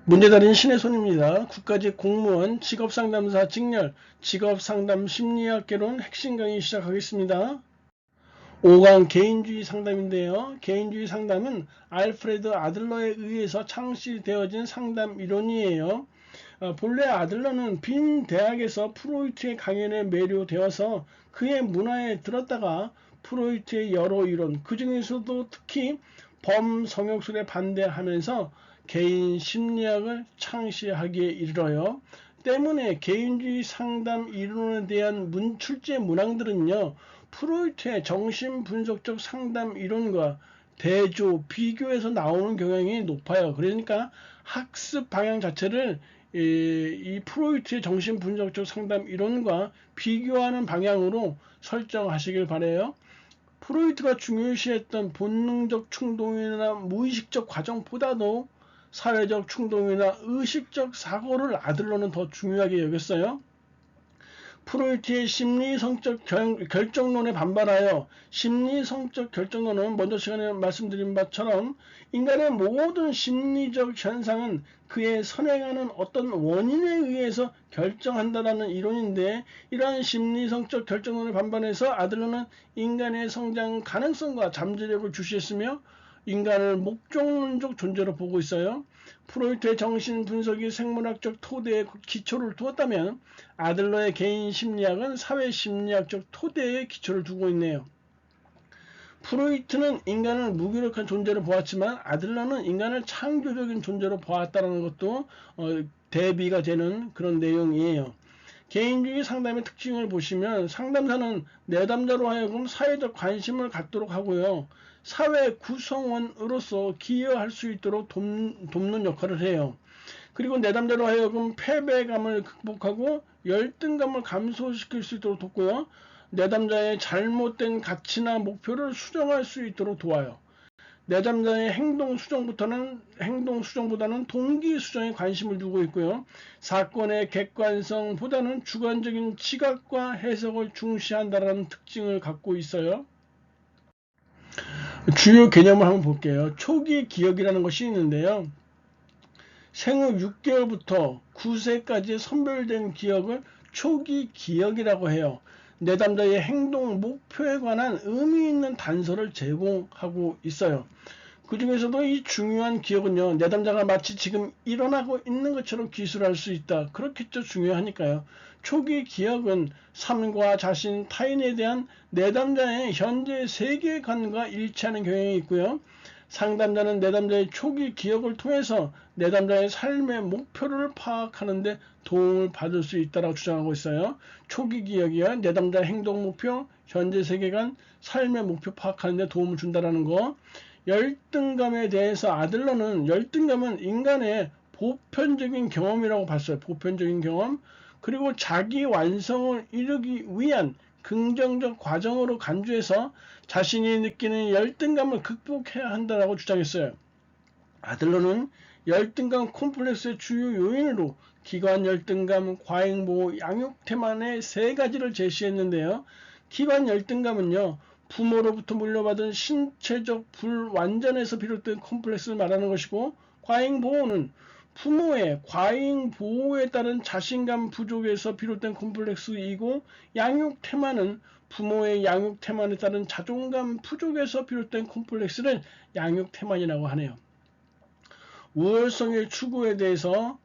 문제달인 신의 손입니다. 국가직 공무원, 직업상담사 직렬, 직업상담 심리학개론 핵심 강의 시작하겠습니다. 5강 개인주의 상담인데요. 개인주의 상담은 알프레드 아들러에 의해서 창시되어진 상담 이론이에요. 본래 아들러는 빈 대학에서 프로이트의 강연에 매료되어서 그의 문화에 들었다가 프로이트의 여러 이론, 그 중에서도 특히 범성역술에 반대하면서 개인 심리학을 창시하기에 이르러요. 때문에 개인주의 상담 이론에 대한 출제 문항들은요, 프로이트의 정신분석적 상담 이론과 대조, 비교해서 나오는 경향이 높아요. 그러니까 학습 방향 자체를 이 프로이트의 정신분석적 상담 이론과 비교하는 방향으로 설정하시길 바래요. 프로이트가 중요시했던 본능적 충동이나 무의식적 과정보다도 사회적 충동이나 의식적 사고를 아들러는 더 중요하게 여겼어요. 프로이트의 심리성적 결정론에 반발하여 심리성적 결정론은 먼저 시간에 말씀드린 바처럼 인간의 모든 심리적 현상은 그의 선행하는 어떤 원인에 의해서 결정한다라는 이론인데, 이러한 심리성적 결정론에 반발해서 아들러는 인간의 성장 가능성과 잠재력을 주시했으며 인간을 목적론적 존재로 보고 있어요. 프로이트의 정신분석이 생물학적 토대에 기초를 두었다면 아들러의 개인 심리학은 사회심리학적 토대에 기초를 두고 있네요. 프로이트는 인간을 무기력한 존재로 보았지만 아들러는 인간을 창조적인 존재로 보았다는 것도 대비가 되는 그런 내용이에요. 개인주의 상담의 특징을 보시면 상담사는 내담자로 하여금 사회적 관심을 갖도록 하고요. 사회 구성원으로서 기여할 수 있도록 돕는 역할을 해요. 그리고 내담자로 하여금 패배감을 극복하고 열등감을 감소시킬 수 있도록 돕고요. 내담자의 잘못된 가치나 목표를 수정할 수 있도록 도와요. 내담자의 행동 수정보다는 동기 수정에 관심을 두고 있고요. 사건의 객관성보다는 주관적인 지각과 해석을 중시한다는 특징을 갖고 있어요. 주요 개념을 한번 볼게요. 초기 기억이라는 것이 있는데요. 생후 6개월부터 9세까지 선별된 기억을 초기 기억이라고 해요. 내담자의 행동 목표에 관한 의미 있는 단서를 제공하고 있어요. 그 중에서도 이 중요한 기억은요, 내담자가 마치 지금 일어나고 있는 것처럼 기술할 수 있다. 그렇겠죠. 중요하니까요. 초기 기억은 삶과 자신, 타인에 대한 내담자의 현재 세계관과 일치하는 경향이 있고요. 상담자는 내담자의 초기 기억을 통해서 내담자의 삶의 목표를 파악하는 데 도움을 받을 수 있다고 주장하고 있어요. 초기 기억이야 내담자의 행동 목표, 현재 세계관, 삶의 목표 파악하는 데 도움을 준다는 거. 열등감에 대해서 아들러는 열등감은 인간의 보편적인 경험이라고 봤어요. 보편적인 경험. 그리고 자기 완성을 이루기 위한 긍정적 과정으로 간주해서 자신이 느끼는 열등감을 극복해야 한다고 주장했어요. 아들러는 열등감 콤플렉스의 주요 요인으로 기관 열등감, 과잉보호, 양육태만의 세 가지를 제시했는데요. 기관 열등감은요, 부모로부터 물려받은 신체적 불완전에서 비롯된 콤플렉스를 말하는 것이고, 과잉보호는 부모의 과잉보호에 따른 자신감 부족에서 비롯된 콤플렉스이고, 양육태만은 부모의 양육태만에 따른 자존감 부족에서 비롯된 콤플렉스를 양육태만이라고 하네요. 우월성의 추구에 대해서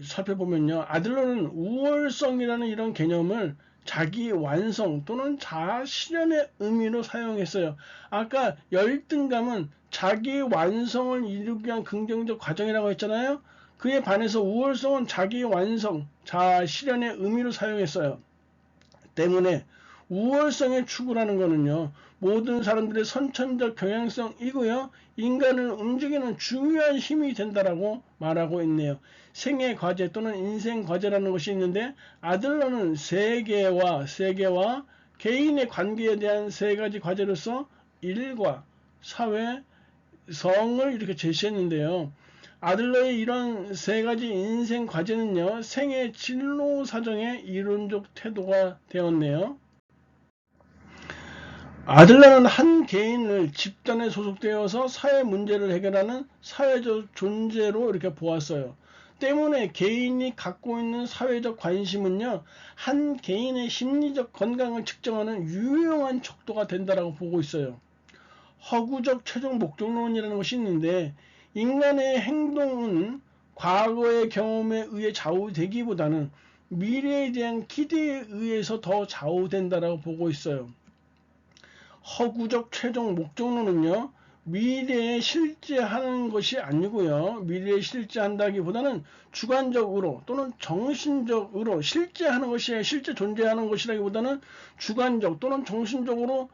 살펴보면요. 아들러는 우월성이라는 이런 개념을 자기 완성 또는 자아 실현의 의미로 사용했어요. 아까 열등감은 자기 완성을 이루기 위한 긍정적 과정이라고 했잖아요. 그에 반해서 우월성은 자기 완성, 자아 실현의 의미로 사용했어요. 때문에 우월성의 추구라는 것은요, 모든 사람들의 선천적 경향성이고요, 인간을 움직이는 중요한 힘이 된다라고 말하고 있네요. 생애 과제 또는 인생 과제라는 것이 있는데, 아들러는 세계와 개인의 관계에 대한 세 가지 과제로서 일과 사회, 성을 이렇게 제시했는데요. 아들러의 이런 세 가지 인생 과제는요, 생애 진로 사정의 이론적 태도가 되었네요. 아들러는 한 개인을 집단에 소속되어서 사회 문제를 해결하는 사회적 존재로 이렇게 보았어요. 때문에 개인이 갖고 있는 사회적 관심은요, 한 개인의 심리적 건강을 측정하는 유용한 척도가 된다라고 보고 있어요. 허구적 최종 목적론이라는 것이 있는데, 인간의 행동은 과거의 경험에 의해 좌우되기보다는 미래에 대한 기대에 의해서 더 좌우된다라고 보고 있어요. 허구적 최종 목적론은요, 미래에 실제하는 것이 아니고요, 미래에 실제한다기보다는 주관적으로 또는 정신적으로 실제하는 것이, 실제 존재하는 것이라기보다는 주관적 또는 정신적으로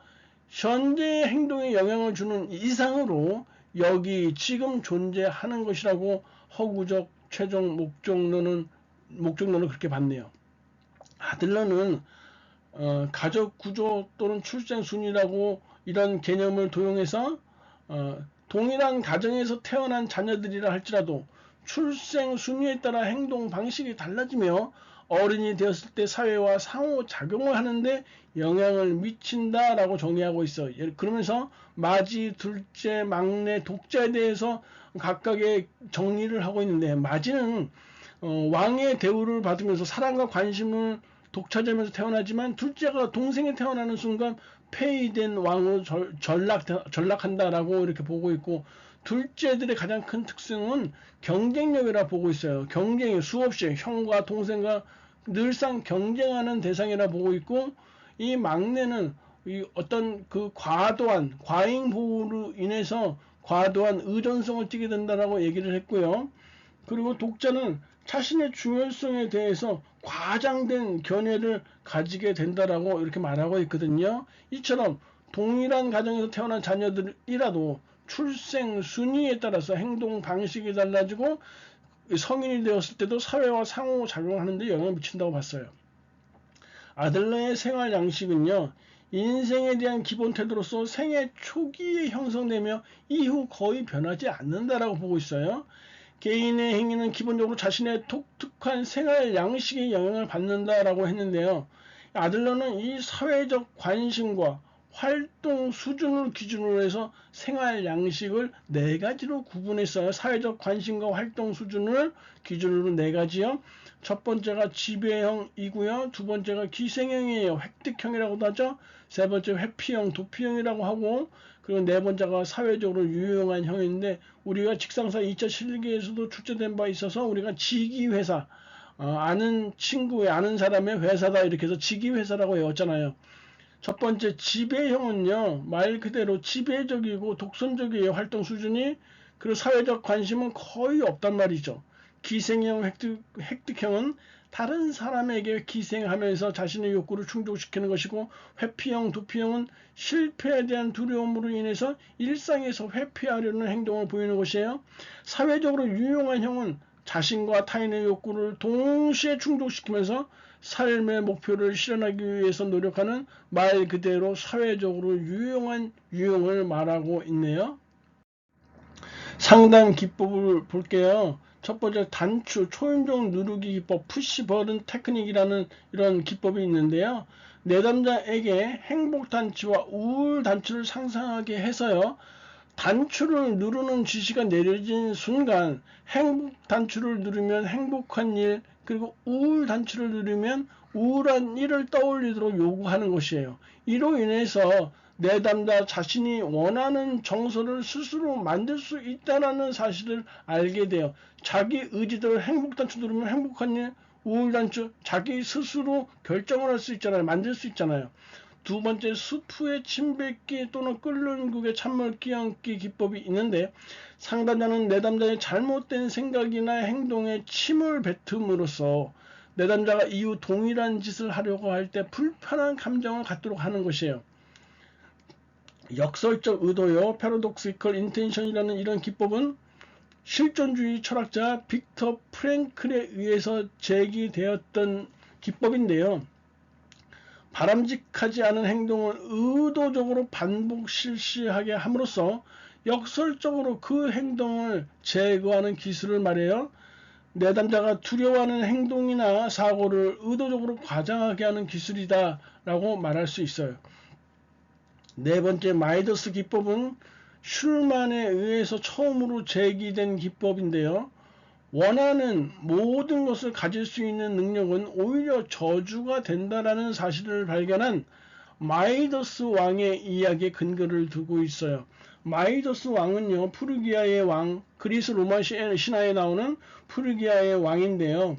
현재의 행동에 영향을 주는 이상으로 여기 지금 존재하는 것이라고 허구적 최종 목적론을 그렇게 봤네요. 아들러는 가족 구조 또는 출생 순위라고 이런 개념을 도용해서 동일한 가정에서 태어난 자녀들이라 할지라도 출생 순위에 따라 행동 방식이 달라지며 어른이 되었을 때 사회와 상호작용을 하는데 영향을 미친다라고 정의하고 있어. 그러면서 마지, 둘째, 막내, 독자에 대해서 각각의 정리를 하고 있는데, 마지는 왕의 대우를 받으면서 사랑과 관심을 독차지하면서 태어나지만, 둘째가 동생이 태어나는 순간 폐위된 왕으로 전락한다라고 이렇게 보고 있고, 둘째들의 가장 큰 특징은 경쟁력이라 보고 있어요. 경쟁이 수없이 형과 동생과 늘상 경쟁하는 대상이라 보고 있고, 이 막내는 이 어떤 그 과도한 과잉 보호로 인해서 과도한 의존성을 띠게 된다라고 얘기를 했고요. 그리고 독자는 자신의 중요성에 대해서 과장된 견해를 가지게 된다라고 이렇게 말하고 있거든요. 이처럼 동일한 가정에서 태어난 자녀들이라도 출생 순위에 따라서 행동 방식이 달라지고 성인이 되었을 때도 사회와 상호작용하는 데 영향을 미친다고 봤어요. 아들러의 생활 양식은요, 인생에 대한 기본 태도로서 생애 초기에 형성되며 이후 거의 변하지 않는다라고 보고 있어요. 개인의 행위는 기본적으로 자신의 독특한 생활 양식에 영향을 받는다라고 했는데요. 아들러는 이 사회적 관심과 활동 수준을 기준으로 해서 생활 양식을 네 가지로 구분했어요. 사회적 관심과 활동 수준을 기준으로 네 가지요. 첫 번째가 지배형이고요. 두 번째가 기생형이에요. 획득형이라고도 하죠. 세 번째 회피형, 도피형이라고 하고, 그리고 네 번째가 사회적으로 유용한 형인데, 우리가 직상사 2차 실기에서도 출제된 바 있어서 우리가 지기회사, 아는 친구의 아는 사람의 회사다 이렇게 해서 지기회사라고 외웠잖아요. 첫 번째 지배형은요, 말 그대로 지배적이고 독선적이에요. 활동 수준이. 그리고 사회적 관심은 거의 없단 말이죠. 기생형, 획득형은 다른 사람에게 기생하면서 자신의 욕구를 충족시키는 것이고, 회피형, 도피형은 실패에 대한 두려움으로 인해서 일상에서 회피하려는 행동을 보이는 것이에요. 사회적으로 유용한 형은 자신과 타인의 욕구를 동시에 충족시키면서 삶의 목표를 실현하기 위해서 노력하는, 말 그대로 사회적으로 유용한 유형을 말하고 있네요. 상담 기법을 볼게요. 첫 번째 단추, 초인종 누르기 기법, 푸시 버튼 테크닉이라는 이런 기법이 있는데요. 내담자에게 행복 단추와 우울 단추를 상상하게 해서요, 단추를 누르는 지시가 내려진 순간 행복 단추를 누르면 행복한 일, 그리고 우울 단추를 누르면 우울한 일을 떠올리도록 요구하는 것이에요. 이로 인해서 내담자 자신이 원하는 정서를 스스로 만들 수 있다는 사실을 알게 돼요. 자기 의지대로 행복 단추 누르면 행복한 일, 우울 단추 자기 스스로 결정을 할 수 있잖아요. 만들 수 있잖아요. 두 번째, 수프의 침 뱉기 또는 끓는 국에 찬물 끼얹기 기법이 있는데, 상담자는 내담자의 잘못된 생각이나 행동에 침을 뱉음으로써 내담자가 이후 동일한 짓을 하려고 할 때 불편한 감정을 갖도록 하는 것이에요. 역설적 의도요, 패러독시컬 인텐션이라는 이런 기법은 실존주의 철학자 빅터 프랭클에 의해서 제기되었던 기법인데요. 바람직하지 않은 행동을 의도적으로 반복 실시하게 함으로써 역설적으로 그 행동을 제거하는 기술을 말해요. 내담자가 두려워하는 행동이나 사고를 의도적으로 과장하게 하는 기술이다 라고 말할 수 있어요. 네 번째 마이더스 기법은 슐만에 의해서 처음으로 제기된 기법인데요. 원하는 모든 것을 가질 수 있는 능력은 오히려 저주가 된다라는 사실을 발견한 마이더스 왕의 이야기에 근거를 두고 있어요. 마이더스 왕은요, 프르기아의 왕, 그리스 로마 신화에 나오는 프르기아의 왕인데요.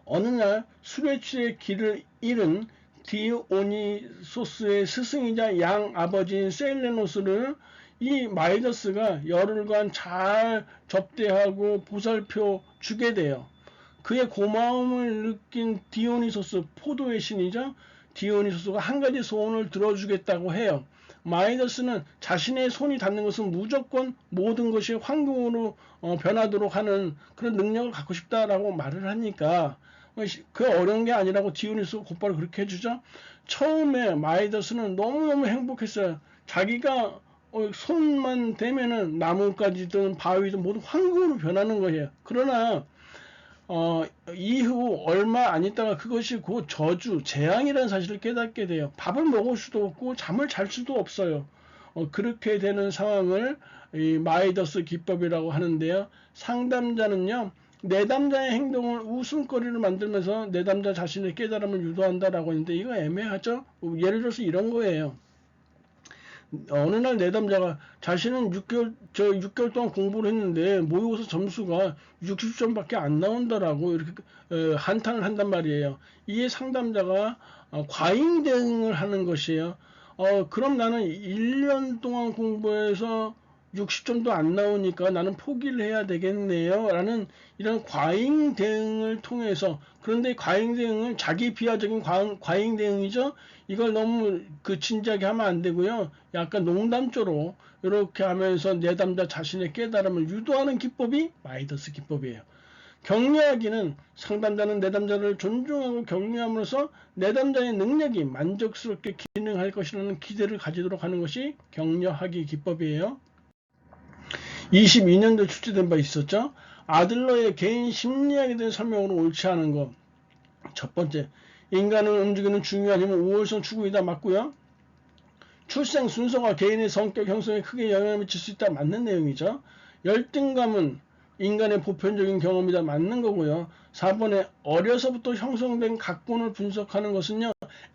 어느 날 수레출의 길을 잃은 디오니소스의 스승이자 양 아버지인 셀레노스를 이 마이더스가 열흘간 잘 접대하고 보살펴 주게 돼요. 그의 고마움을 느낀 디오니소스, 포도의 신이죠. 디오니소스가 한 가지 소원을 들어주겠다고 해요. 마이더스는 자신의 손이 닿는 것은 무조건 모든 것이 황금으로 변하도록 하는 그런 능력을 갖고 싶다라고 말을 하니까 그 어려운 게 아니라고 디오니소스가 곧바로 그렇게 해주죠. 처음에 마이더스는 너무너무 행복했어요. 자기가 손만 대면은 나무까지든 바위든 모두 황금으로 변하는 거예요. 그러나 이후 얼마 안 있다가 그것이 곧 저주, 재앙이라는 사실을 깨닫게 돼요. 밥을 먹을 수도 없고 잠을 잘 수도 없어요. 그렇게 되는 상황을 이 마이더스 기법이라고 하는데요. 상담자는요, 내담자의 행동을 웃음거리를 만들면서 내담자 자신의 깨달음을 유도한다라고 했는데 이거 애매하죠? 예를 들어서 이런 거예요. 어느 날 내담자가 자신은 6개월 동안 공부를 했는데 모의고사 점수가 60점밖에 안 나온다라고 이렇게 한탄을 한단 말이에요. 이에 상담자가 과잉 대응을 하는 것이에요. 그럼 나는 1년 동안 공부해서 60점도 안 나오니까 나는 포기를 해야 되겠네요. 라는 이런 과잉 대응을 통해서, 그런데 과잉 대응은 자기 비하적인 과잉 대응이죠. 이걸 너무 진지하게 하면 안 되고요. 약간 농담조로 이렇게 하면서 내담자 자신의 깨달음을 유도하는 기법이 마이더스 기법이에요. 격려하기는 상담자는 내담자를 존중하고 격려함으로써 내담자의 능력이 만족스럽게 기능할 것이라는 기대를 가지도록 하는 것이 격려하기 기법이에요. 22년도에 출제된 바 있었죠. 아들러의 개인 심리학에 대한 설명으로 옳지 않은 것. 첫 번째, 인간을 움직이는 중요한 힘은 우월성 추구이다. 맞고요. 출생 순서가 개인의 성격 형성에 크게 영향을 미칠 수 있다. 맞는 내용이죠. 열등감은 인간의 보편적인 경험이다. 맞는 거고요. 4번에 어려서부터 형성된 각본을 분석하는 것은요,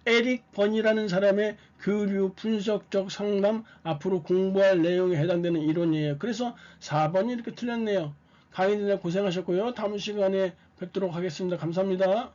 에릭 번이라는 사람의 교류 분석적 상담, 앞으로 공부할 내용에 해당되는 이론이에요. 그래서 4번이 이렇게 틀렸네요. 강의들 고생하셨고요. 다음 시간에 뵙도록 하겠습니다. 감사합니다.